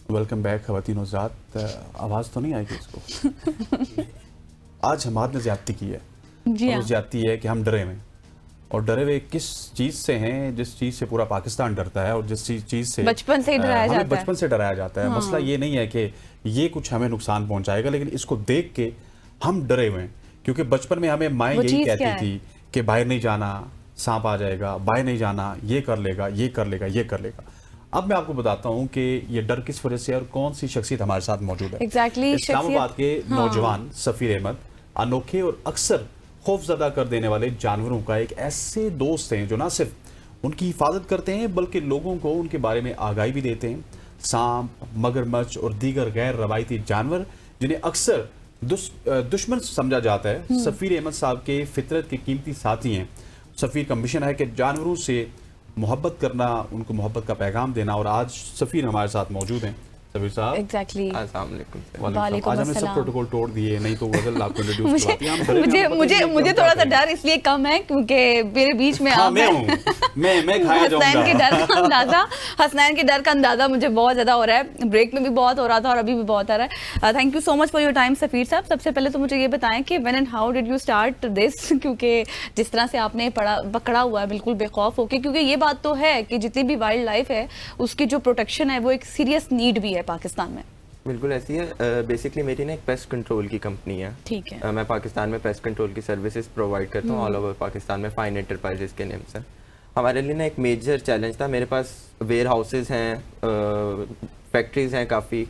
Welcome back खवातीन हज़रात। आवाज़ तो नहीं आएगी इसको। आज हमारे ने ज़्यादती की है। जी और वो ज़्यादती है कि हम डरे हुए हैं। और डरे हुए किस चीज़ से हैं? जिस चीज़ से पूरा पाकिस्तान डरता है और जिस चीज़ से बचपन से ही डराया जाता है। बचपन से डराया जाता है। हाँ। मसला ये नहीं है कि ये कुछ हमें नुकसान पहुंचाएगा, लेकिन इसको देख के हम डरे हुए हैं। क्योंकि बचपन में हमें माएँ यही कहती थी कि बाहर नहीं जाना, सांप आ जाएगा, बाहर नहीं जाना, ये कर लेगा, ये कर लेगा, ये कर लेगा। अब मैं आपको बताता हूँ कि ये डर किस वजह से और कौन सी शख्सियत हमारे साथ मौजूद है। इस्लामाबाद के नौजवान सफीर अहमद अनोखे और अक्सर खौफजदा कर देने वाले जानवरों का एक ऐसे दोस्त हैं जो ना सिर्फ उनकी हिफाजत करते हैं बल्कि लोगों को उनके बारे में आगाही भी देते हैं। सांप, मगरमच्छ और दीगर गैर रवायती जानवर जिन्हें अक्सर दुश्मन समझा जाता है, सफीर अहमद साहब के फितरत के कीमती साथी हैं। सफीर का मिशन है कि जानवरों से मोहब्बत करना, उनको मोहब्बत का पैगाम देना। और आज सफीर हमारे साथ मौजूद हैं। सफीर साहब एग्जैक्टली। आज हमने सब प्रोटोकॉल तोड़ दिए, नहीं तो गजल आपको इंट्रोड्यूस करवाती हैं। मुझे थोड़ा सा डर इसलिए कम है क्योंकि मेरे बीच में आप मैं खाया जाऊंगा। हसनैन के डर का अंदाजा मुझे बहुत ज्यादा हो रहा है। ब्रेक में भी बहुत हो रहा था और अभी भी बहुत आ रहा है। Thank you so much for your time Safeer साहब। सबसे पहले तो मुझे ये बताएं कि when and how did you start this, क्योंकि जिस तरह से आपने पकड़ा हुआ है बिल्कुल बेखौफ होके, क्योंकि ये बात तो है कि जितनी भी वाइल्ड लाइफ है उसकी जो प्रोटेक्शन है वो एक सीरियस नीड भी है पाकिस्तान में। बिल्कुल ऐसी है। बेसिकली मेरी ना एक पेस्ट कंट्रोल की कंपनी है। ठीक है। मैं पाकिस्तान में पेस्ट कंट्रोल की सर्विसेज प्रोवाइड करता हूँ ऑल ओवर पाकिस्तान में। फाइन एंटरप्राइजेस के नेम से हमारे लिए ना एक मेजर चैलेंज था। मेरे पास वेयर हाउसेज हैं, फैक्ट्रीज हैं काफ़ी।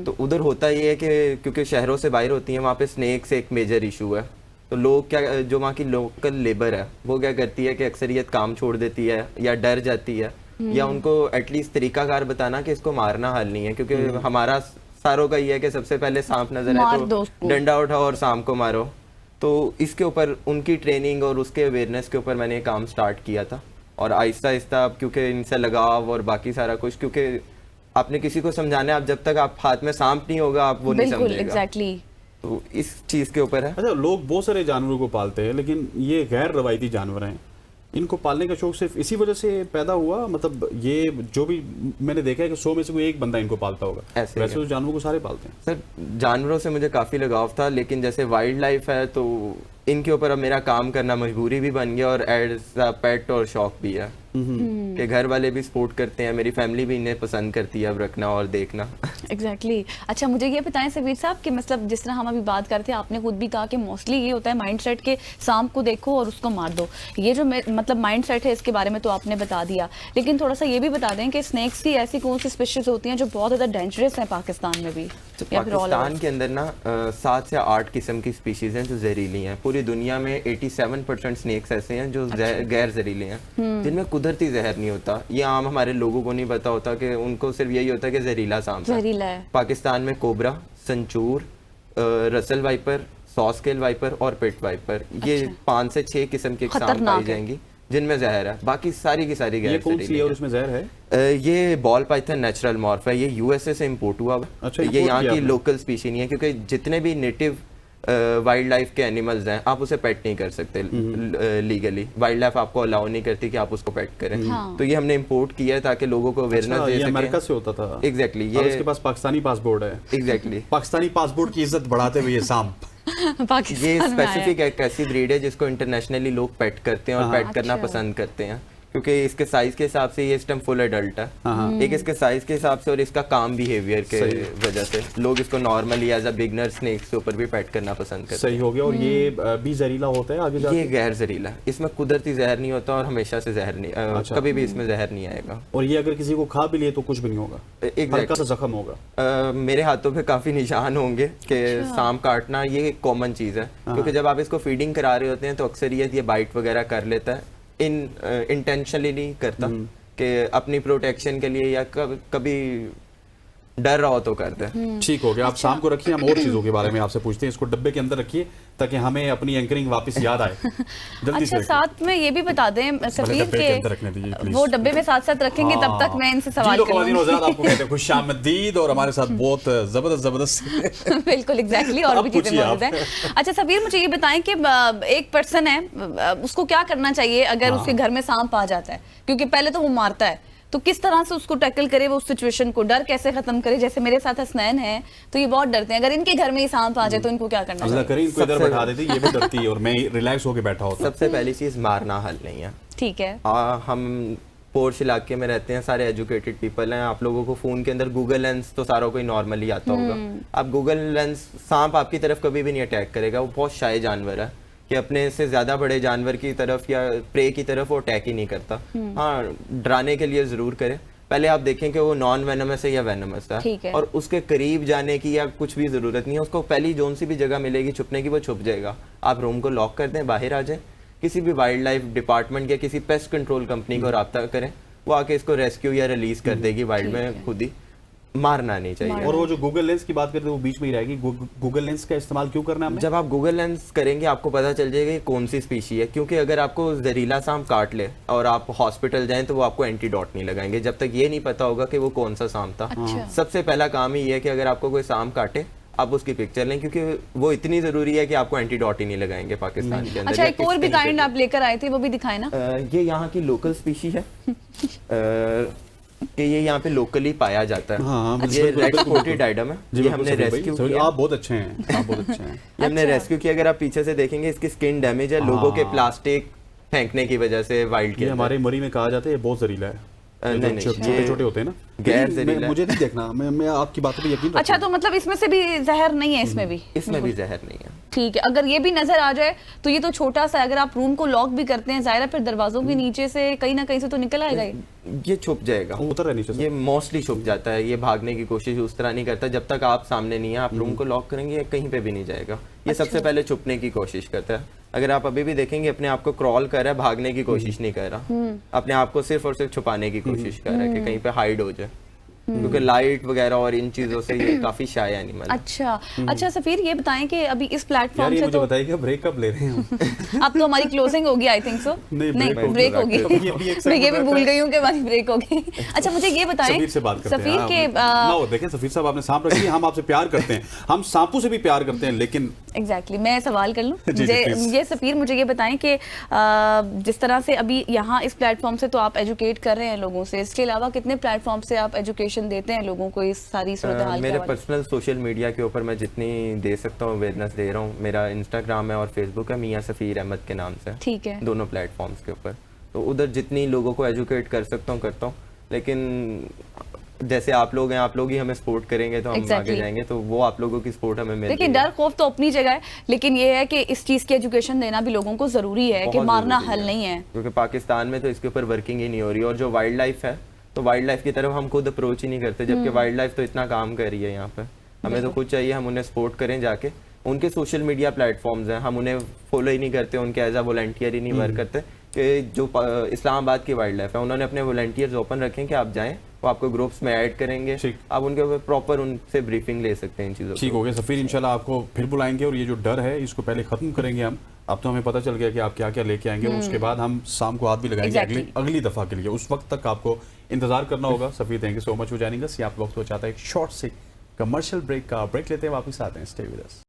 तो उधर होता ये है कि क्योंकि शहरों से बाहर होती हैं, वहाँ पे स्नेक्स एक मेजर इशू है। तो लोग क्या, जो वहाँ की लोकल लेबर है वो क्या करती है कि अक्सरियत काम छोड़ देती है या डर जाती है, या उनको एटलीस्ट तरीकाकार बताना कि इसको मारना हल नहीं है। क्योंकि हमारा सारों का ये है कि सबसे पहले सांप नजर है तो डंडा उठाओ और सांप को मारो। तो इसके ऊपर उनकी ट्रेनिंग और उसके अवेयरनेस के ऊपर मैंने काम स्टार्ट किया था। और आहिस्ता आहिस्ता अब क्योंकि इनसे लगाव और बाकी सारा कुछ, क्योंकि आपने किसी को समझाना है, आप जब तक आप हाथ में सांप नहीं होगा आप वो नहीं समझेगा। एग्जैक्टली। तो इस चीज के ऊपर है। अच्छा, लोग बहुत सारे जानवरों को पालते हैं, लेकिन ये गैर रवायती जानवर हैं। इनको पालने का शौक सिर्फ इसी वजह से पैदा हुआ? मतलब ये जो भी मैंने देखा है कि 100 में से कोई एक बंदा इनको पालता होगा, ऐसे वैसे तो जानवरों को सारे पालते हैं। सर जानवरों से मुझे काफ़ी लगाव था, लेकिन जैसे वाइल्ड लाइफ है तो इनके ऊपर अब मेरा काम करना मजबूरी भी बन गया और एज अ पेट और शौक भी है कि घर वाले भी सपोर्ट करते हैं, मेरी फैमिली भी इन्हें पसंद करती है अब रखना और देखना। एग्जैक्टली। अच्छा, मुझे ये बताएं सफीर साहब कि मतलब जिस तरह हम अभी बात करते हैं, आपने खुद भी कहा कि मोस्टली ये होता है माइंडसेट के सांप को देखो और उसको मार दो। ये जो मतलब माइंडसेट है इसके बारे में तो आपने बता दिया, लेकिन थोड़ा सा ये भी बता दें कि स्नेक्स की ऐसी कौन सी स्पीशीज होती हैं जो बहुत ज़्यादा डेंजरस हैं पाकिस्तान में भी? तो पाकिस्तान के अंदर ना 7 से 8 किस्म की स्पीशीज हैं जो जहरीली हैं। पूरी दुनिया में 87% स्नेक्स ऐसे हैं जो गैर जहरीले हैं, जिनमें कुदरती जहर नहीं होता। ये आम हमारे लोगों को नहीं पता होता कि उनको सिर्फ यही होता है कि जहरीला सांप है। पाकिस्तान में कोबरा, संचूर, रसल वाइपर, सॉस्केल वाइपर और पिट वाइपर, ये 5 से 6 किस्म के सांप पाई जाएंगी जिनमें जहर है। बाकी सारी की सारी गैर जहरीली है। और इसमें जहर है? ये बॉल पाइथन नेचुरल मॉर्फ है। ये यूएसए से इंपोर्ट हुआ है। अच्छा, ये यहाँ की लोकल स्पीशी नहीं है, क्योंकि जितने भी नेटिव वाइल्ड लाइफ के एनिमल्स हैं आप उसे पेट नहीं कर सकते लीगली। वाइल्ड लाइफ आपको अलाउ नहीं करती कि आप उसको पेट करें। तो ये हमने इंपोर्ट किया है ताकि लोगों को अवेयरनेस दे सके। अमेरिका से होता था। एग्जैक्टली। ये इसके पास पाकिस्तानी पासपोर्ट है। एग्जैक्टली। पाकिस्तानी पासपोर्ट की इज्जत बढ़ाते हुए ये सांप ये स्पेसिफिक एक ऐसी ब्रीड है जिसको इंटरनेशनली लोग पेट करते हैं और पेट करना पसंद करते हैं, क्योंकि इसके साइज के हिसाब से ये इस टाइम फुल एडल्ट है। एक इसके साइज के हिसाब से और इसका काम बिहेवियर के वजह से लोग इसको normally as a beginner snakes के ऊपर भी पेट करना पसंद करते हैं। सही हो गया। और ये भी जहरीला होता है आगे जाके? ये गैर जहरीला, इसमें कुदरती जहर नहीं होता और हमेशा से जहर नहीं, कभी भी इसमें जहर नहीं आएगा। और ये अगर किसी को खा भी लिए तो कुछ भी नहीं होगा? हल्का सा जख्म होगा? मेरे हाथों पे काफी निशान होंगे कि सांप काटना ये कॉमन चीज है, क्योंकि जब आप इसको फीडिंग करा रहे होते हैं तो अक्सरियत ये बाइट वगैरह कर लेता है। इंटेंशनली नहीं करता कि अपनी प्रोटेक्शन के लिए या कभी डर रहा हो तो करते हैं। ठीक हो गया। आप शाम को रखिए, हम और चीजों के बारे में आपसे पूछते हैं। इसको डब्बे के अंदर रखिए ताकि हमें अपनी एंकरिंग वापस याद आए। जल्दी अच्छा, साथ में ये भी बता दें सफीर के वो डब्बे में साथ साथ रखेंगे तब तक मैं इनसे सवाल करूंगी। आपको कहते हैं खुशामदीद और हमारे साथ बहुत जबरदस्त बिल्कुल एग्जैक्टली और भी चीजें मौजूद हैं। अच्छा सफीर, मुझे ये बताएं कि एक पर्सन है उसको क्या करना चाहिए अगर उसके घर में सांप आ जाता है? क्योंकि पहले तो वो मारता है, तो किस तरह से उसको टैकल करे वो उस सिचुएशन को, डर कैसे खत्म करे? जैसे मेरे साथ हसनैन है तो ये बहुत डरते हैं, अगर इनके घर में ही सांप आ जाए तो इनको क्या करना अल्लाह चाहिए? करे इनको इधर बैठा देती, ये भी डरती है और मैं रिलैक्स होके बैठा होता। सबसे पहली चीज मारना हल नहीं है। ठीक है। हम पोर्श इलाके में रहते हैं, सारे एजुकेटेड पीपल हैं। आप लोगों को फोन के अंदर गूगल लेंस तो सारों को ही नॉर्मली आता होगा। आप गूगल लेंस, सांप आपकी तरफ कभी भी नहीं अटैक करेगा, वो बहुत शाय जानवर है कि अपने से ज्यादा बड़े जानवर की तरफ या प्रे की तरफ वो अटैक ही नहीं करता। हाँ, डराने के लिए जरूर करे। पहले आप देखें कि वो नॉन वेनमस है या वेनमस है, और उसके करीब जाने की या कुछ भी जरूरत नहीं है। उसको पहली जोन सी भी जगह मिलेगी छुपने की, वो छुप जाएगा। आप रूम को लॉक कर दें, बाहर आ जाए, किसी भी वाइल्ड लाइफ डिपार्टमेंट या किसी पेस्ट कंट्रोल कंपनी को राब्ता करें, वो आके इसको रेस्क्यू या रिलीज कर देगी वाइल्ड में खुद ही। मारना नहीं चाहिए। और वो जो गूगल लेंस की बात करते हैं वो बीच में ही रहेगी। गूगल लेंस का इस्तेमाल क्यों करना है हमें? जब आप गूगल लेंस करेंगे आपको पता चल जाएगा कि कौन सी स्पीशी है, क्योंकि अगर आपको जहरीला सांप काट ले और आप हॉस्पिटल जाएं तो वो आपको एंटीडोट नहीं लगाएंगे जब तक ये नहीं पता होगा कि वो कौन सा सांप था। अच्छा। सबसे पहला काम ही है कि अगर आपको कोई सांप काटे आप उसकी पिक्चर लें, क्योंकि वो इतनी जरूरी है कि आपको एंटीडोट ही नहीं लगाएंगे पाकिस्तान के अंदर। अच्छा, एक और भी काइंड आप लेकर आए थे, वो भी दिखाए ना। ये यहाँ की लोकल स्पीशी है कि ये यहाँ पे लोकली पाया जाता है। हाँ, ये रेड स्पॉटेड आइडम है, ये हमने रेस्क्यू किया। आप बहुत अच्छे हैं, आप बहुत अच्छे हैं। ये हमने रेस्क्यू किया। अगर आप पीछे से देखेंगे इसकी स्किन डैमेज है लोगों के प्लास्टिक फेंकने की वजह से वाइल्ड के। ये हमारे मरी में कहा जाता है ये बहुत जहरीला है। नहीं, छोटे छोटे होते हैं ना, गैर जहरीला। मुझे नहीं देखना, मैं आपकी बातों पे यकीन रखता अच्छा, तो मतलब इसमें से भी जहर नहीं है? इसमें भी, इसमें भी जहर नहीं है। ठीक है। अगर ये भी नजर आ जाए तो ये तो छोटा सा, अगर आप रूम को लॉक भी करते हैं जाहिर है फिर दरवाजों के नीचे से कहीं ना कहीं से तो निकल आएगा ये छुप जाएगा, हूं। उतर है नीचे से। ये मोस्टली छुप जाता है, ये भागने की कोशिश उस तरह नहीं करता। जब तक आप सामने नहीं है, आप रूम को लॉक करेंगे ये कहीं पे भी नहीं जाएगा। ये सबसे पहले छुपने की कोशिश करता है। अगर आप अभी भी देखेंगे अपने आप को क्रॉल कर रहा है, भागने की कोशिश नहीं कर रहा, अपने आप को सिर्फ और सिर्फ छुपाने की कोशिश कर रहा है कि कहीं पे हाइड हो जाए, क्योंकि लाइट वगैरह और इन चीजों से ये काफी शाय एनिमल है। अच्छा सफीर, ये बताएं कि अभी इस प्लेटफॉर्म से मुझे तो बताइए ब्रेक कब ले रहे हैं? अब तो हमारी क्लोजिंग होगी, आई थिंक सो। नहीं, ब्रेक होगी। मैं ये भी भूल गई हूँ कि हमारी ब्रेक होगी। अच्छा, मुझे ये बताएं, सफीर से बात करते हैं। सफीर के ना देखें सफीर साहब, आपने सांप रखी, हम आपसे प्यार करते हैं, हम सांपों से भी प्यार करते हैं, लेकिन एग्जैक्टली मैं सवाल कर लूं। जी, ये सफीर, मुझे ये बताएं कि जिस तरह से अभी यहाँ इस प्लेटफॉर्म से तो आप एजुकेट कर रहे हैं लोगों से, इसके अलावा कितने प्लेटफॉर्म से आप एजुकेशन देते हैं लोगों को इस सारी सूरत हाल? मेरे पर्सनल सोशल मीडिया के ऊपर मैं जितनी दे सकता हूँ अवेयरनेस दे रहा हूँ। मेरा इंस्टाग्राम है और फेसबुक है, मियां सफीर अहमद के नाम से। ठीक है। दोनों प्लेटफॉर्म्स के ऊपर, तो उधर जितनी लोगों को एजुकेट कर सकता हूँ करता हूँ। लेकिन जैसे आप लोग हैं, आप लोग ही हमें सपोर्ट करेंगे तो हम आगे जाएंगे, तो वो आप लोगों की सपोर्ट हमें मिल। देखिए, डर खौफ तो अपनी जगह है, लेकिन ये है कि इस चीज की एजुकेशन देना भी लोगों को जरूरी है कि मारना हल नहीं है, क्योंकि पाकिस्तान में तो इसके ऊपर वर्किंग ही नहीं हो रही। और जो वाइल्ड लाइफ है, तो वाइल्ड लाइफ की तरफ हम खुद अप्रोच ही नहीं करते, जबकि वाइल्ड लाइफ तो इतना काम कर रही है यहाँ पे। हमें तो खुद चाहिए हम उन्हें सपोर्ट करें जाके। उनके सोशल मीडिया प्लेटफॉर्म्स हैं, हम उन्हें फॉलो ही नहीं करते, उनके एज अ वॉलंटियर ही नहीं वर्क करते। कि जो इस्लामाबाद की वाइल्ड लाइफ है, उन्होंने अपने वॉलंटियर्स ओपन रखे कि आप जाएं, वो आपको ग्रुप्स में ऐड करेंगे, आप उनके ऊपर प्रॉपर उनसे ब्रीफिंग ले सकते हैं इन चीज़ों। ठीक हो गया सफीर, इंशाल्लाह आपको फिर बुलाएंगे और ये जो डर है इसको पहले खत्म करेंगे हम। अब तो हमें पता चल गया कि आप क्या क्या लेके आएंगे, उसके बाद हम शाम को हाथ भी लगाएंगे अगली दफा के लिए। उस वक्त तक आपको इंतजार करना होगा। Safeer, thank you so much for joining us. आप वक्त हो चाहता है एक शॉर्ट से कमर्शियल ब्रेक का, ब्रेक लेते हैं, वापस आते हैं। Stay with us.